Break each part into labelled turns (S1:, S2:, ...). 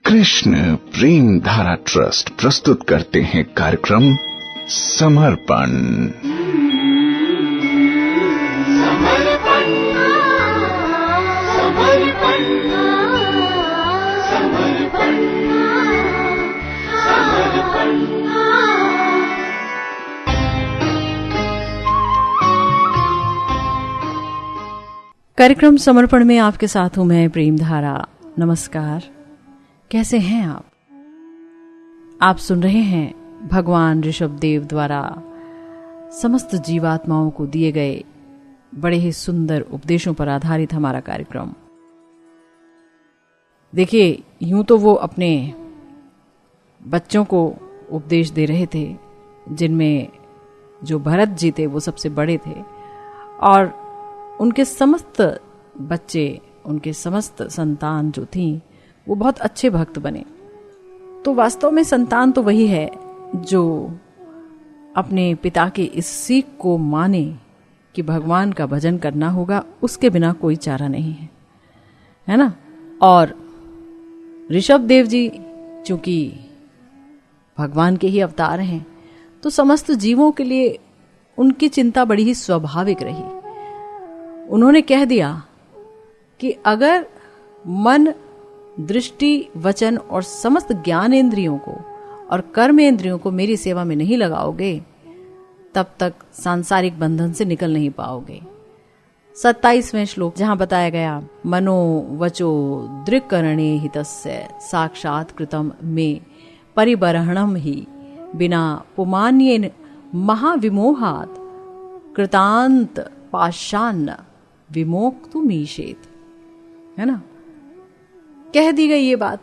S1: कृष्ण प्रेम धारा ट्रस्ट प्रस्तुत करते हैं कार्यक्रम समर्पण।
S2: कार्यक्रम समर्पण में आपके साथ हूं मैं प्रेम धारा। नमस्कार, कैसे हैं आप? आप सुन रहे हैं भगवान ऋषभ देव द्वारा समस्त जीवात्माओं को दिए गए बड़े ही सुंदर उपदेशों पर आधारित हमारा कार्यक्रम। देखिए, यूं तो वो अपने बच्चों को उपदेश दे रहे थे, जिनमें जो भरत जी थे वो सबसे बड़े थे, और उनके समस्त बच्चे, उनके समस्त संतान जो थी वो बहुत अच्छे भक्त बने। तो वास्तव में संतान तो वही है जो अपने पिता की इस सीख को माने कि भगवान का भजन करना होगा, उसके बिना कोई चारा नहीं है ना। और ऋषभ देव जी चूंकि भगवान के ही अवतार हैं, तो समस्त जीवों के लिए उनकी चिंता बड़ी ही स्वाभाविक रही। उन्होंने कह दिया कि अगर मन, दृष्टि, वचन और समस्त ज्ञानेंद्रियों को और कर्मेंद्रियों को मेरी सेवा में नहीं लगाओगे, तब तक सांसारिक बंधन से निकल नहीं पाओगे। 27वें श्लोक जहां बताया गया, मनो वचो दृक्करणे हितस्य साक्षात कृतम में परिबर्हणम ही बिना पुमान्येन महाविमोहात कृतांत पाषाण विमोक्तुमीशेत, है ना। कह दी गई ये बात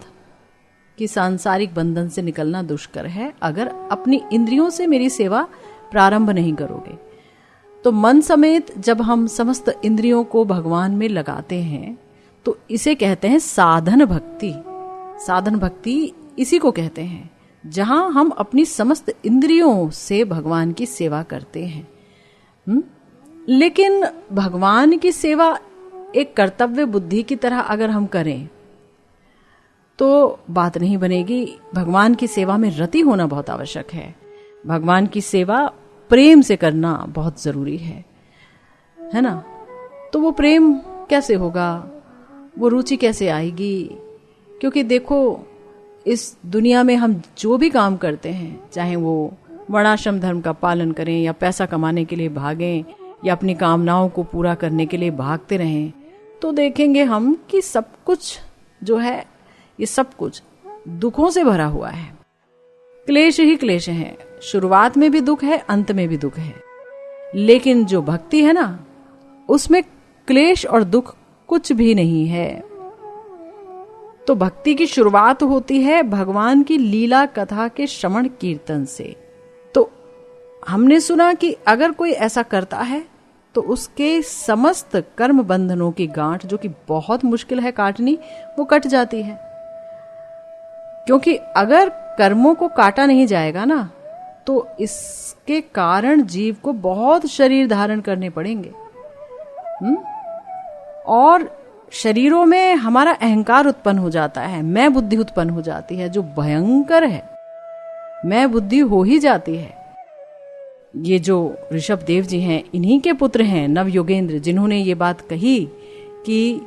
S2: कि सांसारिक बंधन से निकलना दुष्कर है अगर अपनी इंद्रियों से मेरी सेवा प्रारंभ नहीं करोगे। तो मन समेत जब हम समस्त इंद्रियों को भगवान में लगाते हैं तो इसे कहते हैं साधन भक्ति। साधन भक्ति इसी को कहते हैं जहां हम अपनी समस्त इंद्रियों से भगवान की सेवा करते हैं। लेकिन भगवान की सेवा एक कर्तव्य बुद्धि की तरह अगर हम करें तो बात नहीं बनेगी। भगवान की सेवा में रति होना बहुत आवश्यक है। भगवान की सेवा प्रेम से करना बहुत जरूरी है ना। तो वो प्रेम कैसे होगा, वो रुचि कैसे आएगी? क्योंकि देखो, इस दुनिया में हम जो भी काम करते हैं, चाहे वो वर्णाश्रम धर्म का पालन करें या पैसा कमाने के लिए भागें या अपनी कामनाओं को पूरा करने के लिए भागते रहें, तो देखेंगे हम कि सब कुछ जो है, ये सब कुछ दुखों से भरा हुआ है। क्लेश ही क्लेश है। शुरुआत में भी दुख है, अंत में भी दुख है। लेकिन जो भक्ति है ना, उसमें क्लेश और दुख कुछ भी नहीं है। तो भक्ति की शुरुआत होती है भगवान की लीला कथा के श्रवण कीर्तन से। तो हमने सुना कि अगर कोई ऐसा करता है तो उसके समस्त कर्म बंधनों की गांठ, जो कि बहुत मुश्किल है काटनी, वो कट जाती है। क्योंकि अगर कर्मों को काटा नहीं जाएगा ना, तो इसके कारण जीव को बहुत शरीर धारण करने पड़ेंगे। और शरीरों में हमारा अहंकार उत्पन्न हो जाता है, मैं बुद्धि उत्पन्न हो जाती है, जो भयंकर है। मैं बुद्धि हो ही जाती है। ये जो ऋषभ देव जी हैं, इन्हीं के पुत्र हैं नव योगेंद्र, जिन्होंने ये बात कही कि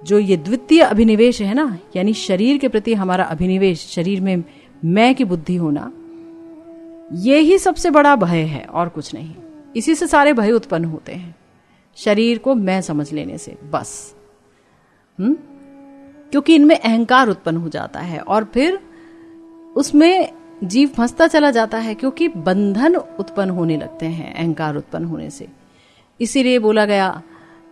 S2: जो ये द्वितीय अभिनिवेश है ना, यानी शरीर के प्रति हमारा अभिनिवेश, शरीर में मैं की बुद्धि होना, ये ही सबसे बड़ा भय है और कुछ नहीं। इसी से सारे भय उत्पन्न होते हैं, शरीर को मैं समझ लेने से बस। क्योंकि इनमें अहंकार उत्पन्न हो जाता है और फिर उसमें जीव फंसता चला जाता है, क्योंकि बंधन उत्पन्न होने लगते हैं अहंकार उत्पन्न होने से। इसीलिए बोला गया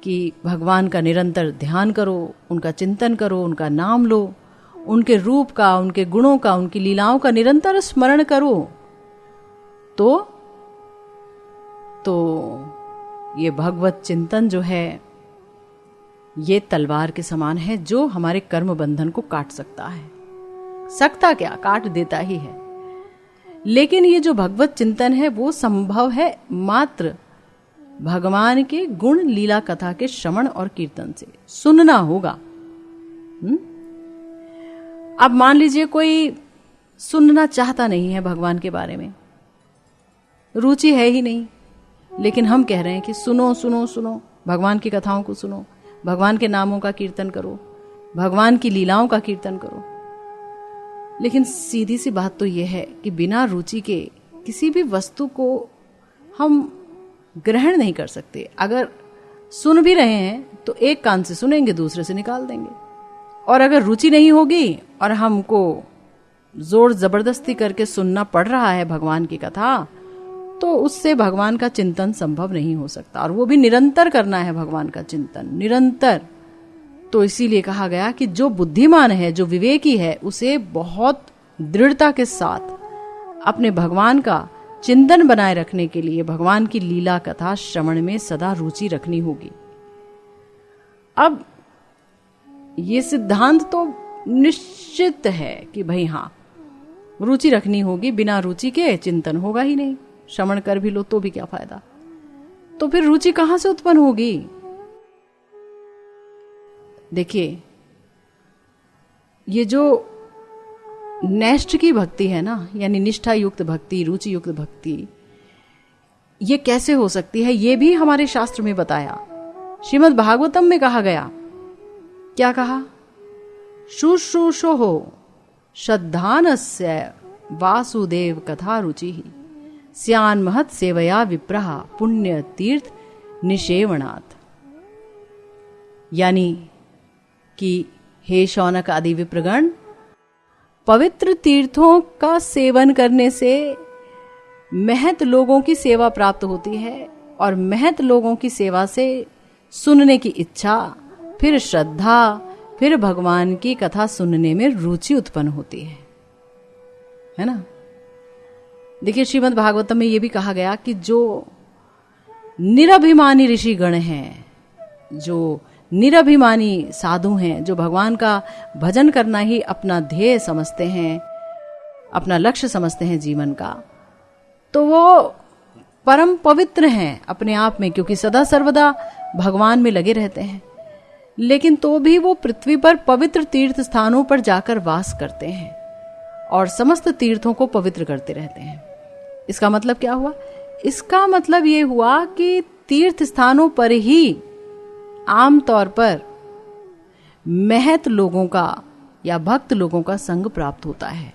S2: कि भगवान का निरंतर ध्यान करो, उनका चिंतन करो, उनका नाम लो, उनके रूप का, उनके गुणों का, उनकी लीलाओं का निरंतर स्मरण करो। तो ये भगवत चिंतन जो है, ये तलवार के समान है जो हमारे कर्म बंधन को काट सकता है। सकता क्या, काट देता ही है। लेकिन ये जो भगवत चिंतन है वो संभव है मात्र भगवान के गुण लीला कथा के श्रवण और कीर्तन से। सुनना होगा। अब मान लीजिए कोई सुनना चाहता नहीं है भगवान के बारे में, रुचि है ही नहीं, लेकिन हम कह रहे हैं कि सुनो सुनो सुनो, भगवान की कथाओं को सुनो, भगवान के नामों का कीर्तन करो, भगवान की लीलाओं का कीर्तन करो। लेकिन सीधी सी बात तो यह है कि बिना रुचि के किसी भी वस्तु को हम ग्रहण नहीं कर सकते। अगर सुन भी रहे हैं तो एक कान से सुनेंगे, दूसरे से निकाल देंगे। और अगर रुचि नहीं होगी और हमको जोर जबरदस्ती करके सुनना पड़ रहा है भगवान की कथा, तो उससे भगवान का चिंतन संभव नहीं हो सकता। और वो भी निरंतर करना है भगवान का चिंतन, निरंतर। तो इसीलिए कहा गया कि जो बुद्धिमान है, जो विवेकी है, उसे बहुत दृढ़ता के साथ अपने भगवान का चिंतन बनाए रखने के लिए भगवान की लीला कथा श्रवण में सदा रुचि रखनी होगी। अब ये सिद्धांत तो निश्चित है कि भाई हाँ, रुचि रखनी होगी, बिना रुचि के चिंतन होगा ही नहीं। श्रवण कर भी लो तो भी क्या फायदा। तो फिर रुचि कहां से उत्पन्न होगी? देखिए, ये जो नैष्ठ की भक्ति है ना, यानी निष्ठा युक्त भक्ति, रुचि युक्त भक्ति, ये कैसे हो सकती है, ये भी हमारे शास्त्र में बताया। श्रीमद् भागवतम में कहा गया, क्या कहा? शुश्रूषो श्रद्धानस्य वासुदेव कथा रुचि ही स्यान महत सेवया विप्रहा पुण्य तीर्थ निषेवणात्। यानी कि हे शौनक आदि विप्रगण, पवित्र तीर्थों का सेवन करने से महत लोगों की सेवा प्राप्त होती है, और महत लोगों की सेवा से सुनने की इच्छा, फिर श्रद्धा, फिर भगवान की कथा सुनने में रुचि उत्पन्न होती है ना। देखिए, श्रीमद् भागवतम में यह भी कहा गया कि जो निरभिमानी ऋषिगण हैं, जो निरभिमानी साधु हैं, जो भगवान का भजन करना ही अपना ध्येय समझते हैं, अपना लक्ष्य समझते हैं जीवन का, तो वो परम पवित्र हैं अपने आप में, क्योंकि सदा सर्वदा भगवान में लगे रहते हैं। लेकिन तो भी वो पृथ्वी पर पवित्र तीर्थ स्थानों पर जाकर वास करते हैं और समस्त तीर्थों को पवित्र करते रहते हैं। इसका मतलब क्या हुआ? इसका मतलब ये हुआ कि तीर्थ स्थानों पर ही आमतौर पर महत लोगों का या भक्त लोगों का संग प्राप्त होता है,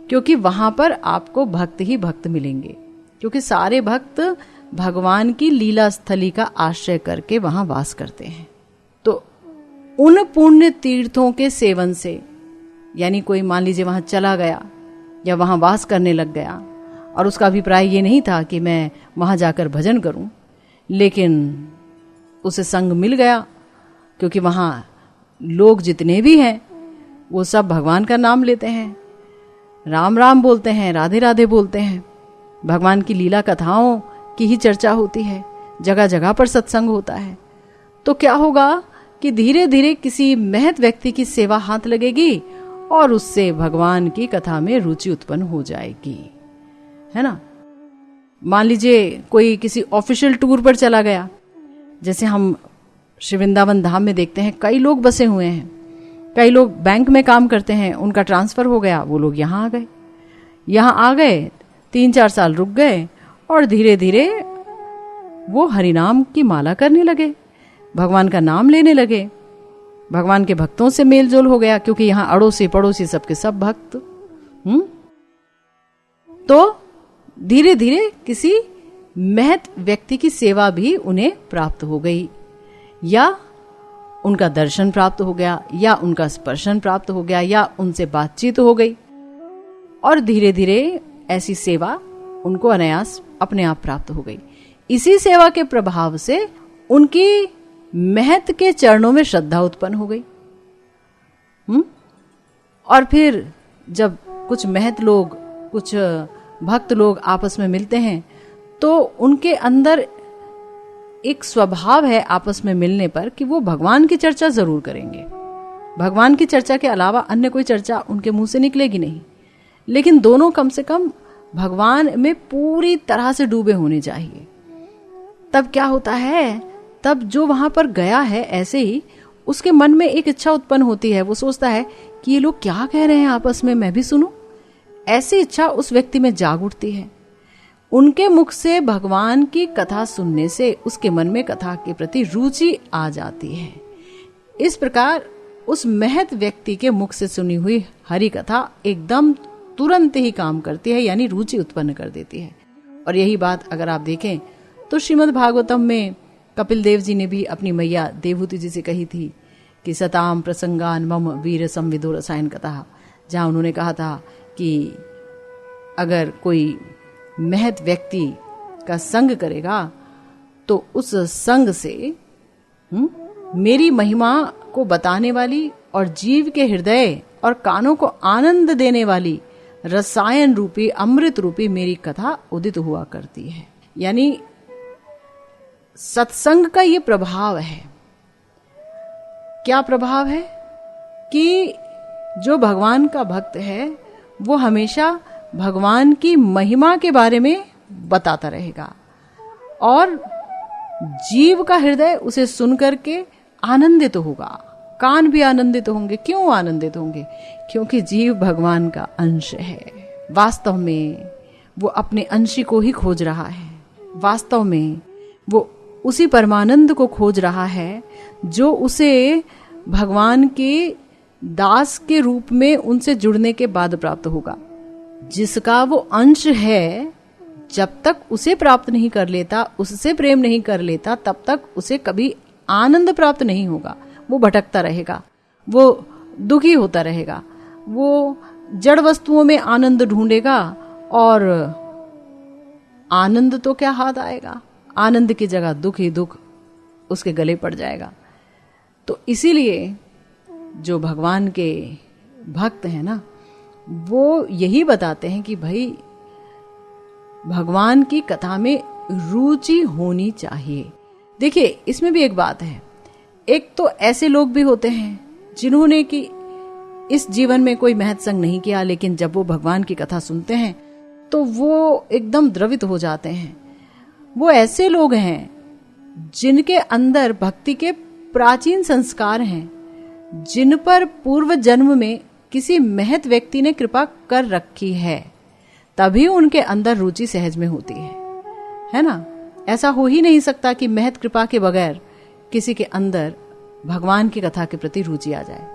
S2: क्योंकि वहां पर आपको भक्त ही भक्त मिलेंगे, क्योंकि सारे भक्त भगवान की लीला स्थली का आश्रय करके वहां वास करते हैं। तो उन पुण्य तीर्थों के सेवन से, यानी कोई मान लीजिए वहां चला गया या वहां वास करने लग गया और उसका अभिप्राय ये नहीं था कि मैं वहां जाकर भजन करूं, लेकिन उसे संग मिल गया, क्योंकि वहां लोग जितने भी हैं वो सब भगवान का नाम लेते हैं, राम राम बोलते हैं, राधे राधे बोलते हैं, भगवान की लीला कथाओं की ही चर्चा होती है, जगह जगह पर सत्संग होता है। तो क्या होगा कि धीरे धीरे किसी महत व्यक्ति की सेवा हाथ लगेगी और उससे भगवान की कथा में रुचि उत्पन्न हो जाएगी, है ना। मान लीजिए कोई किसी ऑफिशियल टूर पर चला गया, जैसे हम श्री वृंदावन धाम में देखते हैं कई लोग बसे हुए हैं, कई लोग बैंक में काम करते हैं, उनका ट्रांसफर हो गया, वो लोग यहाँ आ गए 3-4 साल रुक गए और धीरे धीरे वो हरिनाम की माला करने लगे, भगवान का नाम लेने लगे, भगवान के भक्तों से मेल जोल हो गया, क्योंकि यहाँ अड़ोसी पड़ोसी सबके सब भक्त। तो धीरे धीरे किसी महत व्यक्ति की सेवा भी उन्हें प्राप्त हो गई, या उनका दर्शन प्राप्त हो गया, या उनका स्पर्शन प्राप्त हो गया, या उनसे बातचीत हो गई, और धीरे धीरे ऐसी सेवा उनको अनायास अपने आप प्राप्त हो गई। इसी सेवा के प्रभाव से उनकी महत के चरणों में श्रद्धा उत्पन्न हो गई। और फिर जब कुछ महत लोग, कुछ भक्त लोग आपस में मिलते हैं, तो उनके अंदर एक स्वभाव है आपस में मिलने पर कि वो भगवान की चर्चा जरूर करेंगे। भगवान की चर्चा के अलावा अन्य कोई चर्चा उनके मुंह से निकलेगी नहीं, लेकिन दोनों कम से कम भगवान में पूरी तरह से डूबे होने चाहिए। तब क्या होता है, तब जो वहां पर गया है ऐसे ही उसके मन में एक इच्छा उत्पन्न होती है, वो सोचता है कि ये लोग क्या कह रहे हैं आपस में, मैं भी सुनूं। ऐसी इच्छा उस व्यक्ति में जाग उठती है। उनके मुख से भगवान की कथा सुनने से उसके मन में कथा के प्रति रुचि आ जाती है। इस प्रकार उस महत व्यक्ति के मुख से सुनी हुई हरि कथा एकदम तुरंत ही काम करती है, यानी रुचि उत्पन्न कर देती है। और यही बात अगर आप देखें तो श्रीमद् भागवतम में कपिल देव जी ने भी अपनी मैया देवहूति जी से कही थी कि सताम प्रसंगान मम वीर संविदो रसायन कथा, जहां उन्होंने कहा था कि अगर कोई महत व्यक्ति का संग करेगा तो उस संग से मेरी महिमा को बताने वाली और जीव के हृदय और कानों को आनंद देने वाली रसायन रूपी अमृत रूपी मेरी कथा उदित हुआ करती है। यानी सत्संग का ये प्रभाव है। क्या प्रभाव है कि जो भगवान का भक्त है वो हमेशा भगवान की महिमा के बारे में बताता रहेगा और जीव का हृदय उसे सुन करके आनंदित होगा, कान भी आनंदित होंगे। क्यों आनंदित होंगे? क्योंकि जीव भगवान का अंश है। वास्तव में वो अपने अंशी को ही खोज रहा है। वास्तव में वो उसी परमानंद को खोज रहा है जो उसे भगवान के दास के रूप में उनसे जुड़ने के बाद प्राप्त होगा। जिसका वो अंश है, जब तक उसे प्राप्त नहीं कर लेता, उससे प्रेम नहीं कर लेता, तब तक उसे कभी आनंद प्राप्त नहीं होगा। वो भटकता रहेगा, वो दुखी होता रहेगा, वो जड़ वस्तुओं में आनंद ढूंढेगा और आनंद तो क्या हाथ आएगा, आनंद की जगह दुख ही दुख उसके गले पड़ जाएगा। तो इसीलिए जो भगवान के भक्त हैं ना, वो यही बताते हैं कि भाई भगवान की कथा में रुचि होनी चाहिए। देखिए, इसमें भी एक बात है। एक तो ऐसे लोग भी होते हैं जिन्होंने कि इस जीवन में कोई महत् संग नहीं किया, लेकिन जब वो भगवान की कथा सुनते हैं तो वो एकदम द्रवित हो जाते हैं। वो ऐसे लोग हैं जिनके अंदर भक्ति के प्राचीन संस्कार हैं, जिन पर पूर्व जन्म में किसी महत् व्यक्ति ने कृपा कर रखी है, तभी उनके अंदर रुचि सहज में होती है ना। ऐसा हो ही नहीं सकता कि महत् कृपा के बगैर किसी के अंदर भगवान की कथा के प्रति रुचि आ जाए।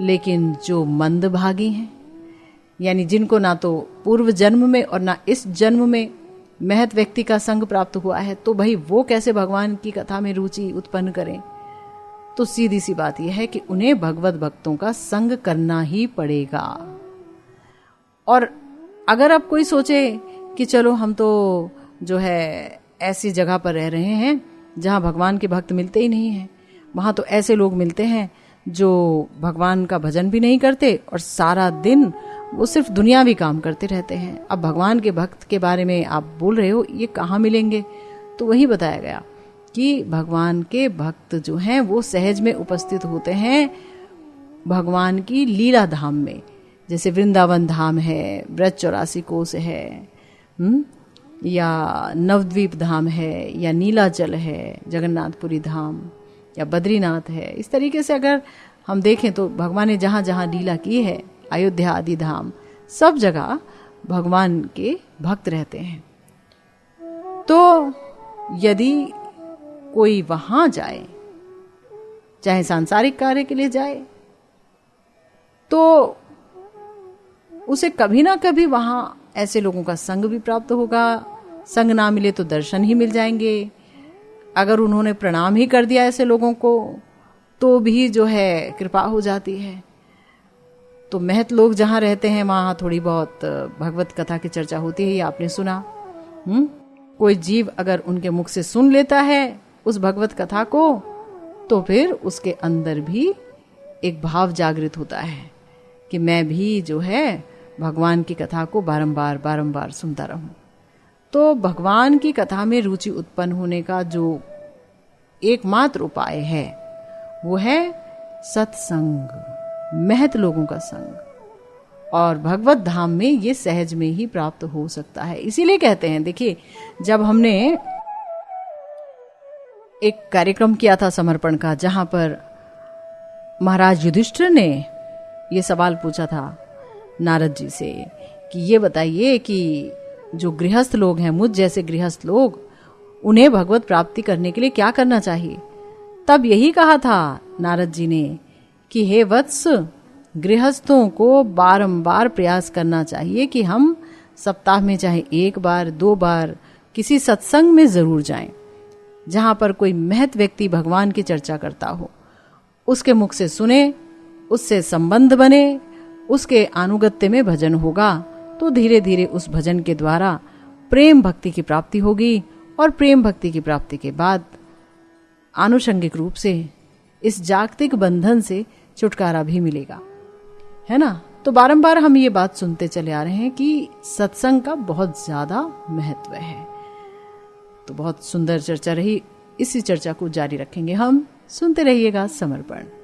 S2: लेकिन जो मंदभागी हैं, यानी जिनको ना तो पूर्व जन्म में और ना इस जन्म में महत् व्यक्ति का संग प्राप्त हुआ है, तो भाई वो कैसे भगवान की कथा में रुचि उत्पन्न करें। तो सीधी सी बात यह है कि उन्हें भगवत भक्तों का संग करना ही पड़ेगा। और अगर अब कोई सोचे कि चलो हम तो जो है ऐसी जगह पर रह रहे हैं जहां भगवान के भक्त मिलते ही नहीं हैं, वहां तो ऐसे लोग मिलते हैं जो भगवान का भजन भी नहीं करते और सारा दिन वो सिर्फ दुनियावी काम करते रहते हैं। अब भगवान के भक्त के बारे में आप बोल रहे हो, ये कहाँ मिलेंगे? तो वही बताया गया कि भगवान के भक्त जो हैं वो सहज में उपस्थित होते हैं भगवान की लीला धाम में। जैसे वृंदावन धाम है, ब्रज 84 कोस है, या नवद्वीप धाम है, या नीलाचल है, जगन्नाथपुरी धाम, या बद्रीनाथ है। इस तरीके से अगर हम देखें तो भगवान ने जहाँ जहाँ लीला की है, अयोध्या आदि धाम, सब जगह भगवान के भक्त रहते हैं। तो यदि कोई वहां जाए, चाहे सांसारिक कार्य के लिए जाए, तो उसे कभी ना कभी वहां ऐसे लोगों का संग भी प्राप्त होगा। संग ना मिले तो दर्शन ही मिल जाएंगे। अगर उन्होंने प्रणाम ही कर दिया ऐसे लोगों को तो भी जो है कृपा हो जाती है। तो महत लोग जहां रहते हैं वहां थोड़ी बहुत भगवत कथा की चर्चा होती है, ये आपने सुना। कोई जीव अगर उनके मुख से सुन लेता है उस भगवत कथा को, तो फिर उसके अंदर भी एक भाव जागृत होता है कि मैं भी जो है भगवान की कथा को बारंबार बारंबार सुनता रहूं। तो भगवान की कथा में रुचि उत्पन्न होने का जो एकमात्र उपाय है वो है सत्संग, महत लोगों का संग। और भगवत धाम में ये सहज में ही प्राप्त हो सकता है। इसीलिए कहते हैं, देखिए, जब हमने एक कार्यक्रम किया था समर्पण का, जहां पर महाराज युधिष्ठिर ने ये सवाल पूछा था नारद जी से कि ये बताइए कि जो गृहस्थ लोग हैं, मुझ जैसे गृहस्थ लोग, उन्हें भगवत प्राप्ति करने के लिए क्या करना चाहिए। तब यही कहा था नारद जी ने कि हे वत्स, गृहस्थों को बारंबार प्रयास करना चाहिए कि हम सप्ताह में चाहे 1 बार 2 बार किसी सत्संग में जरूर जाएं, जहां पर कोई महत व्यक्ति भगवान की चर्चा करता हो, उसके मुख से सुने, उससे संबंध बने, उसके अनुगत्य में भजन होगा तो धीरे धीरे उस भजन के द्वारा प्रेम भक्ति की प्राप्ति होगी, और प्रेम भक्ति की प्राप्ति के बाद आनुषंगिक रूप से इस जागतिक बंधन से छुटकारा भी मिलेगा, है ना। तो बारंबार हम ये बात सुनते चले आ रहे हैं कि सत्संग का बहुत ज्यादा महत्व है। तो बहुत सुंदर चर्चा रही, इसी चर्चा को जारी रखेंगे हम। सुनते रहिएगा समर्पण।